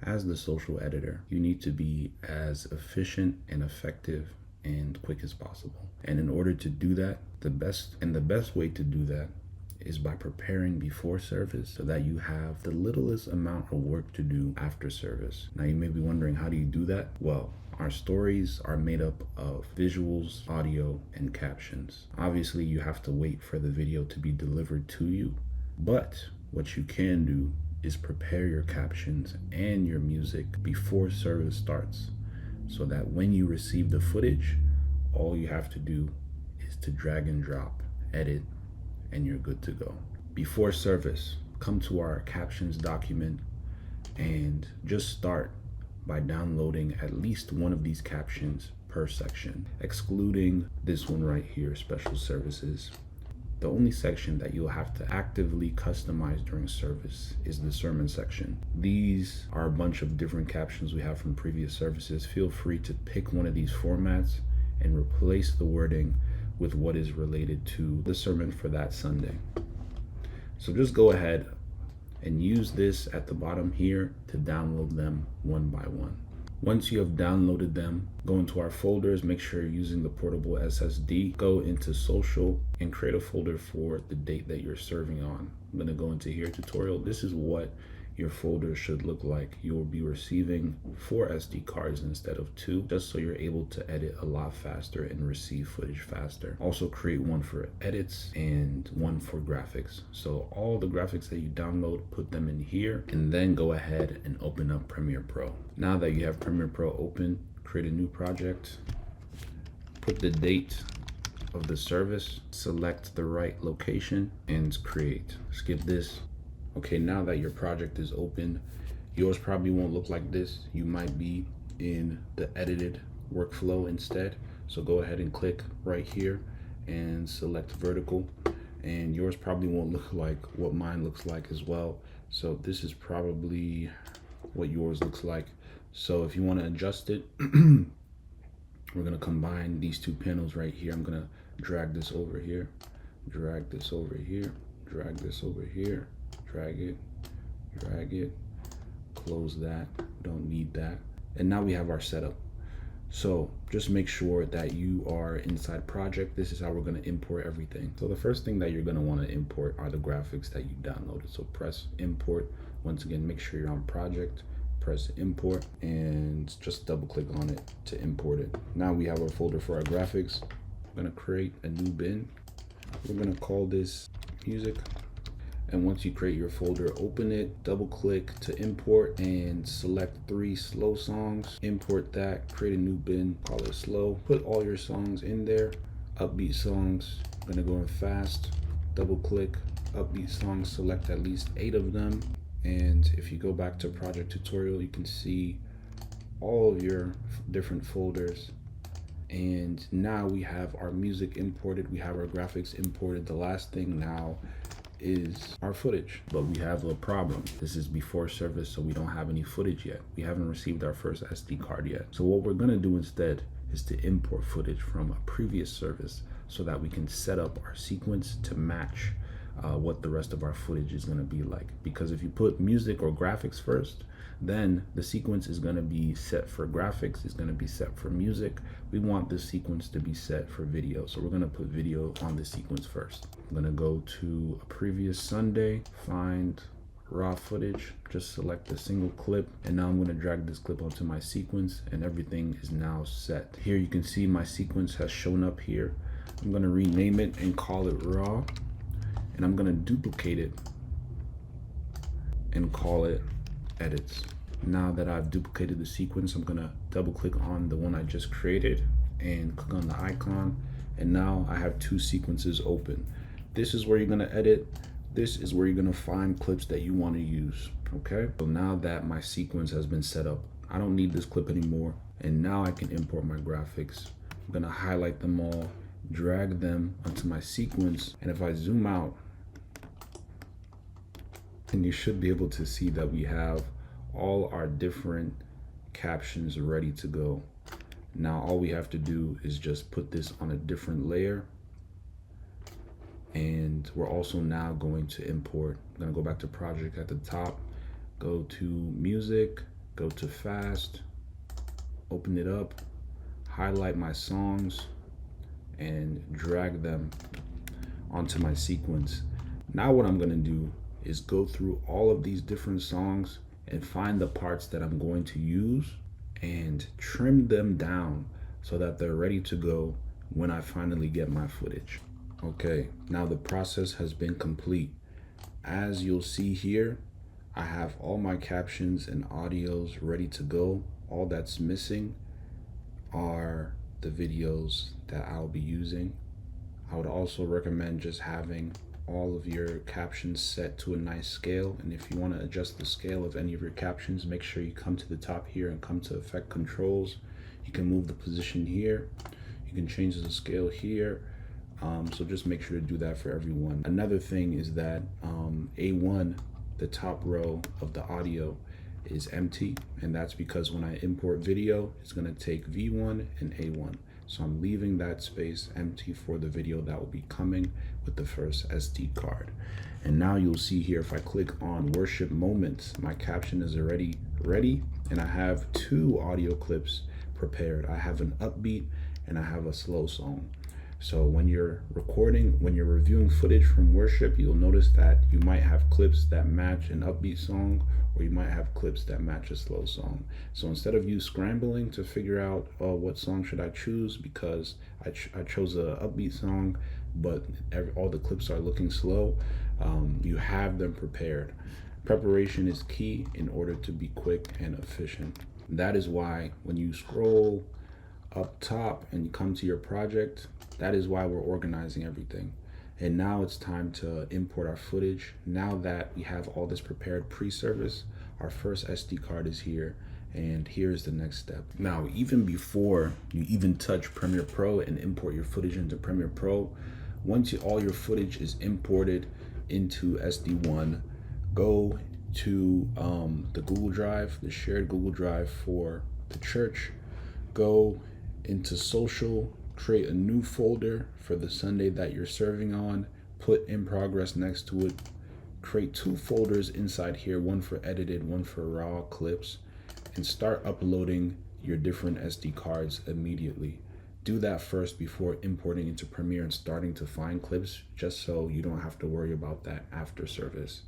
As the social editor, you need to be as efficient and effective and quick as possible. And in order to do that, the best way to do that is by preparing before service so that you have the littlest amount of work to do after service. Now you may be wondering, how do you do that? Well, our stories are made up of visuals, audio, and captions. Obviously, you have to wait for the video to be delivered to you, but what you can do is prepare your captions and your music before service starts so that when you receive the footage, all you have to do is to drag and drop, edit, and you're good to go. Before service, come to our captions document and just start by downloading at least one of these captions per section, excluding this one right here, special services. The only section that you'll have to actively customize during service is the sermon section. These are a bunch of different captions we have from previous services. Feel free to pick one of these formats and replace the wording with what is related to the sermon for that Sunday. So just go ahead and use this at the bottom here to download them one by one. Once you have downloaded them, go into our folders, make sure you're using the portable SSD, go into social and create a folder for the date that you're serving on. I'm gonna go into here, tutorial. This is what your folder should look like. You will be receiving 4 SD cards instead of 2, just so you're able to edit a lot faster and receive footage faster. Also create one for edits and one for graphics. So all the graphics that you download, put them in here, and then go ahead and open up Premiere Pro. Now that you have Premiere Pro open, create a new project, put the date of the service, select the right location, and create. Skip this. Okay, now that your project is open, yours probably won't look like this. You might be in the edited workflow instead. So go ahead and click right here and select vertical. And yours probably won't look like what mine looks like as well. So this is probably what yours looks like. So if you want to adjust it, we're gonna combine these 2 panels right here. I'm gonna drag this over here, drag this over here, drag this over here. Drag it, close that, don't need that. And now we have our setup. So just make sure that you are inside project. This is how we're gonna import everything. So the first thing that you're gonna wanna import are the graphics that you downloaded. So press import. Once again, make sure you're on project, press import, and just double click on it to import it. Now we have our folder for our graphics. I'm gonna create a new bin. We're gonna call this music. And once you create your folder, open it, double click to import and select 3 slow songs. Import that, create a new bin, call it slow. Put all your songs in there. Upbeat songs, I'm gonna go in fast. Double click, upbeat songs, select at least 8 of them. And if you go back to project tutorial, you can see all of your different folders. And now we have our music imported, we have our graphics imported. The last thing now is our footage, but we have a problem. This is before service, so we don't have any footage yet. We haven't received our first SD card yet. So what we're gonna do instead is to import footage from a previous service so that we can set up our sequence to match what the rest of our footage is gonna be like. Because if you put music or graphics first, then the sequence is gonna be set for graphics, it's gonna be set for music. We want the sequence to be set for video. So we're gonna put video on the sequence first. I'm gonna go to a previous Sunday, find raw footage, just select a single clip, and now I'm gonna drag this clip onto my sequence and everything is now set. Here you can see my sequence has shown up here. I'm gonna rename it and call it raw, and I'm gonna duplicate it and call it edits. Now that I've duplicated the sequence, I'm gonna double click on the one I just created and click on the icon, and now I have 2 sequences open. This is where you're gonna edit. This is where you're gonna find clips that you wanna use, okay? So now that my sequence has been set up, I don't need this clip anymore, and now I can import my graphics. I'm gonna highlight them all, drag them onto my sequence, and if I zoom out, and you should be able to see that we have all our different captions ready to go. Now all we have to do is just put this on a different layer, and we're also now going to import. I'm gonna go back to project at the top, go to music, go to fast, open it up, highlight my songs, and drag them onto my sequence. Now what I'm gonna do is go through all of these different songs and find the parts that I'm going to use and trim them down so that they're ready to go when I finally get my footage. Okay, now the process has been complete. As you'll see here, I have all my captions and audios ready to go. All that's missing are the videos that I'll be using. I would also recommend just having all of your captions set to a nice scale. And if you want to adjust the scale of any of your captions, make sure you come to the top here and come to effect controls. You can move the position here. You can change the scale here. So just make sure to do that for everyone. Another thing is that A1, the top row of the audio, is empty, and that's because when I import video, it's going to take V1 and A1. So I'm leaving that space empty for the video that will be coming with the first SD card. And now you'll see here, if I click on worship moments, my caption is already ready, and I have two audio clips prepared. I have an upbeat and I have a slow song. So when you're recording, when you're reviewing footage from worship, you'll notice that you might have clips that match an upbeat song, or you might have clips that match a slow song. So instead of you scrambling to figure out, oh, what song should I choose, because I chose a upbeat song, but all the clips are looking slow, you have them prepared. Preparation is key in order to be quick and efficient. That is why when you scroll up top and you come to your project, that is why we're organizing everything. And now it's time to import our footage. Now that we have all this prepared pre-service, our first SD card is here, and here's the next step. Now, even before you even touch Premiere Pro and import your footage into Premiere Pro, once all your footage is imported into SD1, go to the Google Drive, the shared Google Drive for the church, go into social, create a new folder for the Sunday that you're serving on, put in progress next to it, create two folders inside here, one for edited, one for raw clips, and start uploading your different SD cards immediately. Do that first before importing into Premiere and starting to find clips, just so you don't have to worry about that after service.